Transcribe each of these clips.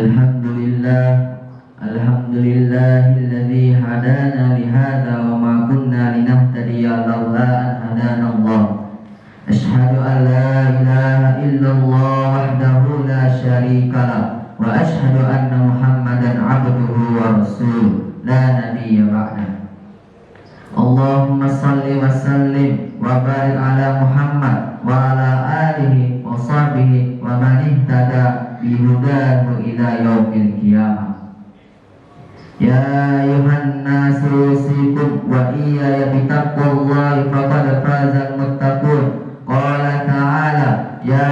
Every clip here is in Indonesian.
Alhamdulillah, alhamdulillahilladzi hadana lihada wa ma kunna linahtadiya laula an hadana Allah. Asyhadu an la ilaha illallah wahdahu la syarika lah wa asyhadu anna Muhammadan abduhu wa rasuluh la nabiyya ba'da. Allahumma salli wa sallim wa barik ala Muhammad wa ala alihi wa sahbihi wa man ihtada bihudahu ila yaumil qiyamah. Ya ayuhan nasu usikum wa iyaya bitaqwallahi faqad fazal muttaqun. Qala ta'ala ya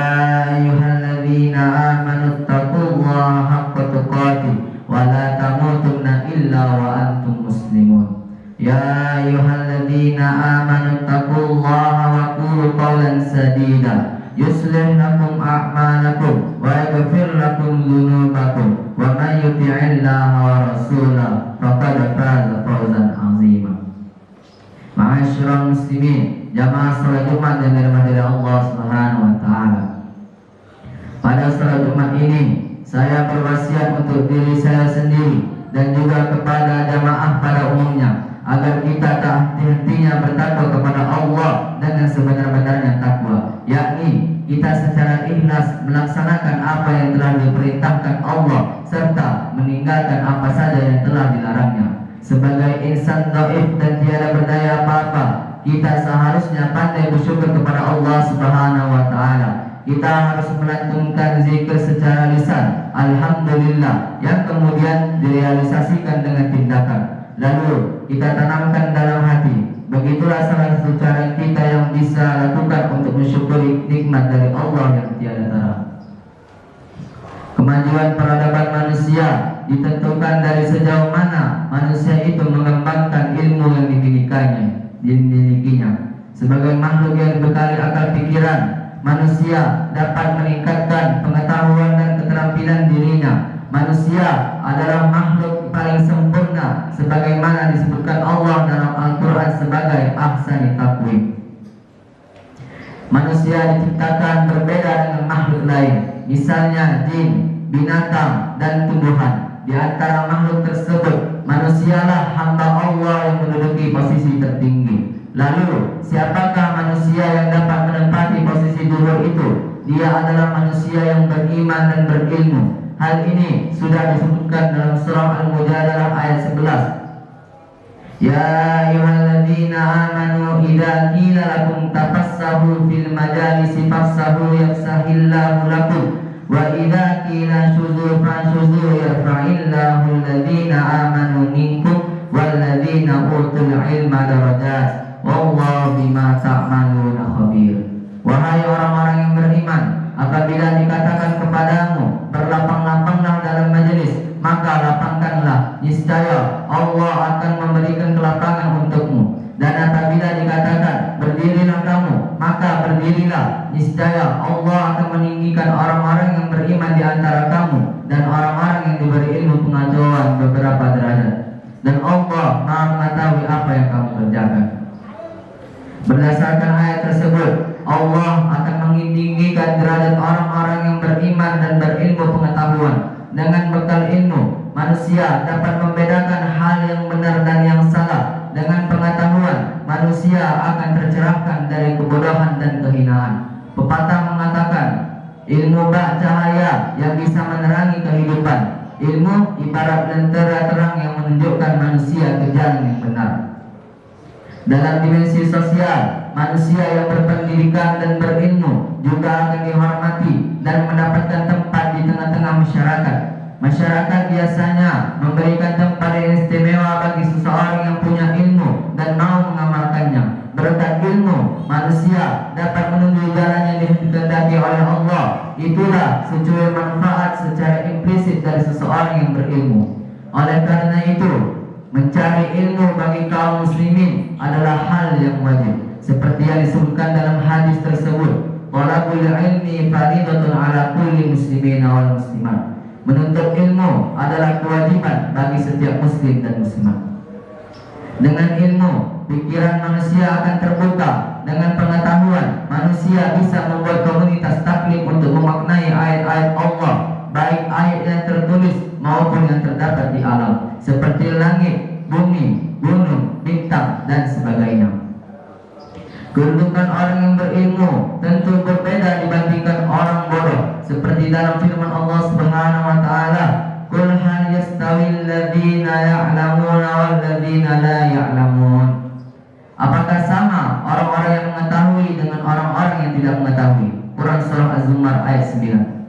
ayyuhalladzina amanu taqullaha haqqa tuqatih wa la tamutunna illa wa antum muslimun. Ya ayyuhalladzina amanu taqullaha wa qulu qawlan sadida yuslih lakum a'malakum wa yaghfir lakum dzunubakum wa may yuti'illaha wa rasulahu faqad faza fawzan 'azima. Ma'asyiral muslimin, jamaah salat Jumat yang dirahmati Allah Subhanahu wa taala. Pada salat Jumat ini saya berwasiat untuk diri saya sendiri dan juga kepada jamaah pada umumnya agar kita tak henti-hentinya bertakwa kepada Allah dengan sebenar-benarnya takwa, yakni kita secara ikhlas melaksanakan apa yang telah diperintahkan Allah serta meninggalkan apa saja yang telah dilarangnya. Sebagai insan dhaif dan tiada berdaya apa-apa, kita seharusnya pandai bersyukur kepada Allah Subhanahu wa taala. Kita harus melantunkan zikir secara lisan alhamdulillah yang kemudian direalisasikan dengan tindakan. Lalu kita tanamkan dalam hati. Begitulah salah satu cara kita yang bisa lakukan untuk mensyukuri nikmat dari Allah yang tiada tara. Kemajuan peradaban manusia ditentukan dari sejauh mana manusia itu mengembangkan ilmu yang dimilikinya. Sebagai makhluk yang dibekali akal pikiran, manusia dapat meningkatkan pengetahuan dan keterampilan dirinya. Manusia adalah makhluk paling sempurna sebagaimana disebutkan Allah dalam Al-Quran sebagai ahsani taqwim. Manusia diciptakan berbeda dengan makhluk lain, misalnya jin, binatang, dan tumbuhan. Di antara makhluk tersebut, manusialah hamba Allah yang menduduki posisi tertinggi. Lalu, siapakah manusia yang dapat menempati posisi luhur itu? Dia adalah manusia yang beriman dan berilmu. Hal ini sudah disebutkan dalam surah Al-Mujadalah ayat 11. Ya ayyuhalladzina amanu idza qila lakum tafassahu fil majalisi fafsahu yafsahillahu lakum wa idza qila shuzu fashuzu yarfa'illahu alladzina amanu minkum walladzina utul ilma darajat wallahu bima ta'maluna khabir. Wahai orang-orang yang beriman, apabila dikatakan kepadamu berlapang-lapanglah dalam majelis, maka lapangkanlah, niscaya Allah akan memberikan kelapangan untukmu. Dan apabila dikatakan berdirilah kamu, maka berdirilah, niscaya Allah akan meninggikan orang-orang yang beriman di antara kamu dan orang-orang yang diberi ilmu pengetahuan beberapa derajat. Dan Allah Maha mengetahui apa yang kamu kerjakan. Berdasarkan ayat tersebut, Allah akan meninggikan derajat orang-orang yang beriman dan berilmu pengetahuan. Dengan bekal ilmu, manusia dapat membedakan hal yang benar dan yang salah. Dengan pengetahuan, manusia akan tercerahkan dari kebodohan dan kehinaan. Pepatah mengatakan, ilmu bak cahaya yang bisa menerangi kehidupan. Ilmu ibarat lentera terang yang menunjukkan manusia ke jalan yang benar. Dalam dimensi sosial, manusia yang berpendidikan dan berilmu juga akan dihormati dan mendapatkan tempat di tengah-tengah masyarakat. Masyarakat biasanya memberikan tempat yang istimewa bagi seseorang yang punya ilmu dan mau mengamalkannya. Berkat ilmu, manusia dapat menuju jalan yang dikehendaki oleh Allah. Itulah secuil manfaat secara implisit dari seseorang yang berilmu. Oleh karena itu, mencari ilmu bagi kaum muslimin adalah hal yang wajib, seperti yang disebutkan dalam hadis tersebut. Talabul ilmi fardhatun ala kulli muslimin wal muslimat. Menuntut ilmu adalah kewajiban bagi setiap muslim dan muslimat. Dengan ilmu, pikiran manusia akan terbuka. Dengan pengetahuan, manusia bisa membuat komunitas taklim untuk memaknai ayat-ayat Allah, baik ayat yang tertulis seperti alam, seperti langit, bumi, gunung, bintang, dan sebagainya. Kedudukan orang yang berilmu tentu berbeda dibandingkan orang bodoh, seperti dalam firman Allah Subhanahu wa taala, "Qul hal yastawil ladzina ya'lamuna wal ladzina la ya'lamun." Apakah sama orang-orang yang mengetahui dengan orang-orang yang tidak mengetahui? Quran surah Az-Zumar ayat 9.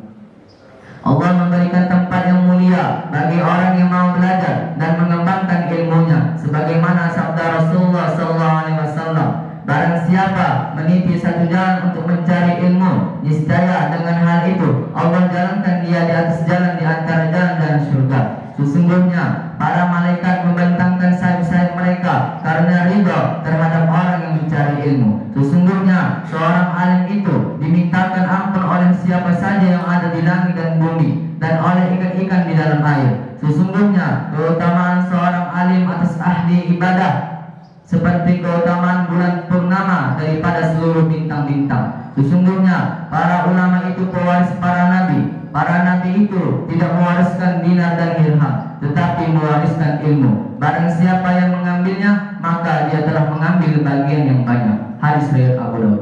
Allah memberikan tempat yang mulia bagi orang yang mau belajar dan mengembangkan ilmunya, sebagaimana sabda Rasulullah SAW, barang siapa meniti satu jalan untuk mencari ilmu, niscaya dengan hal itu Allah jalankan dia di atas jalan di antara jalan dan surga. Sesungguhnya para malaikat membentangkan sayap-sayap mereka karena ridha terhadap orang yang mencari ilmu. Sesungguhnya seorang alim itu dimintakan ampun oleh siapa saja yang ada di langit dan bumi, dan oleh ikan-ikan di dalam air. Sesungguhnya keutamaan seorang alim atas ahli ibadah seperti keutamaan bulan purnama daripada seluruh bintang-bintang. Sesungguhnya para ulama itu pewaris para nabi. Para nabi itu tidak mewariskan dinar dan dirham, tetapi mewariskan ilmu. Barang siapa yang mengambilnya, maka dia telah mengambil bagian yang banyak. Hadis riwayat Abu Daud.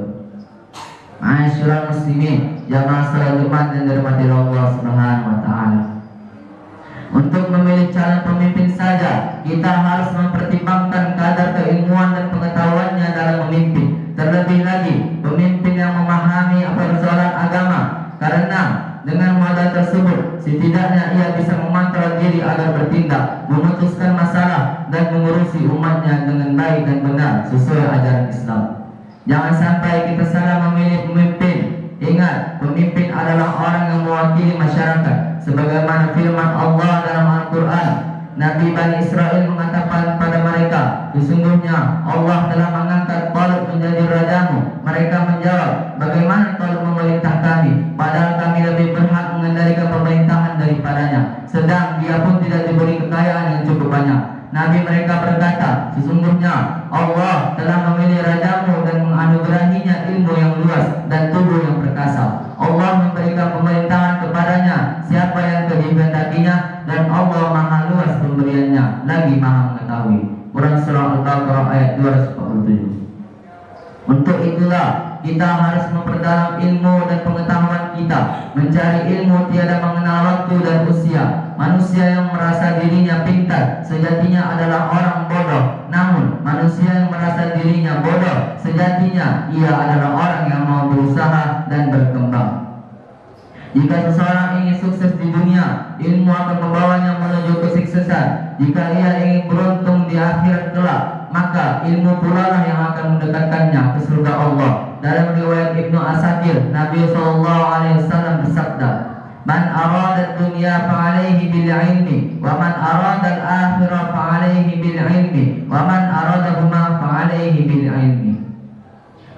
Ma'asyiral muslimin, jamaah salat Jumat yang dirahmati Allah Subhanahu wa taala. Untuk memilih calon pemimpin saja, kita harus mempertimbangkan kadar keilmuan dan pengetahuannya dalam memimpin. Terlebih lagi, pemimpin yang memahami persoalan agama, karena dengan modal tersebut setidaknya ia bisa mengontrol diri agar bertindak, memutuskan masalah, dan mengurusi umatnya dengan baik dan benar sesuai ajaran Islam. Jangan sampai kita salah memilih pemimpin. Ingat, pemimpin adalah orang yang mewakili masyarakat, sebagaimana firman Allah dalam Al-Quran. Nabi Bani Israel mengatakan pada mereka, "Sesungguhnya Allah telah mengangkat Talut menjadi rajamu." Mereka menjawab, "Bagaimana Talut memerintah kami, padahal kami lebih berhak mengendalikan pemerintahan daripadanya, sedang dia pun tidak diberi kekayaan yang cukup banyak." Nabi mereka berkata, "Sesungguhnya Allah telah memilih rajamu dan menganugerahinya ilmu yang luas dan tubuh yang perkasa. Allah memberikan pemerintahan kepadanya siapa yang dikehendakinya, dan Allah maha luas pemberiannya, lagi maha mengetahui." Quran surah Al-Baqarah ayat 247. Untuk itulah kita harus memperdalam ilmu dan pengetahuan kita. Mencari ilmu tiada mengenal waktu dan usia. Manusia yang merasa dirinya pintar sejatinya adalah orang bodoh. Namun manusia yang merasa dirinya bodoh sejatinya ia adalah orang yang mau berusaha dan berkembang. Jika seseorang ingin sukses di dunia, ilmu akan membawanya menuju kesuksesan. Jika ia ingin beruntung di akhirat kelak, maka ilmu pula lah yang akan mendekatkannya ke surga Allah. Dalam riwayat Ibnu Asakir, Nabi SAW bersabda, "Man arada dunya fa'alaihi bil ilmi, wa man arada al-akhirah fa'alaihi bil ilmi, wa man aradahuma fa'alaihi bil ilmi."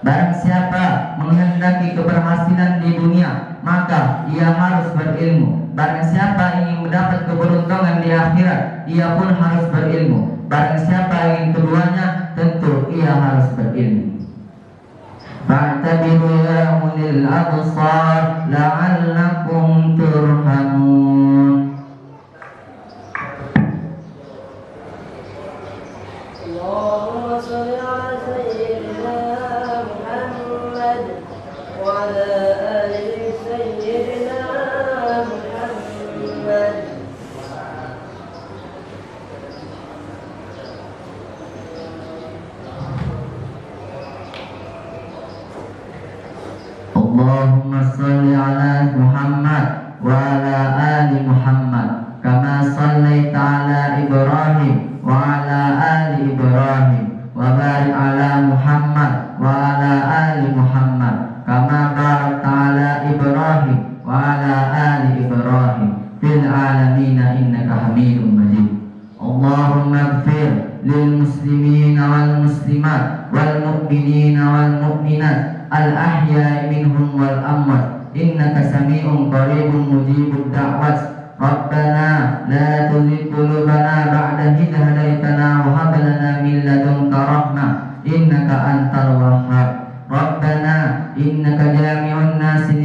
Barang siapa menghendaki keberhasilan di dunia, maka ia harus berilmu. Barang siapa ingin mendapat keberuntungan di akhirat, ia pun harus berilmu. Barang siapa ingin keduanya, tentu ia harus berilmu. Fa'tabiru ya ulil absar la'allakum turhamun. Allahumma shalli ala sayyidina Muhammad wa ala ali sayyidina Muhammad. Allahumma salli ala Muhammad wa ala ali Muhammad kama sallaita ala Ibrahim wa ala ali Ibrahim wa barik ala Muhammad wa ala ali Muhammad kama barakta ala Ibrahim wa ala ali Ibrahim fil alamin innaka Hamidum Majid. Allahumma ighfir lil muslimina wal muslimat wal mu'minina wal mu'minat al-ahya'i minhum wal amwat innaka sami'un qaribun mujibud da'wat. Rabbana la tuzigh qulubana ba'da idh hadaytana wa hab lana min ladunka rahmah innaka antal wahhab. Rabbana innaka jami'un nasi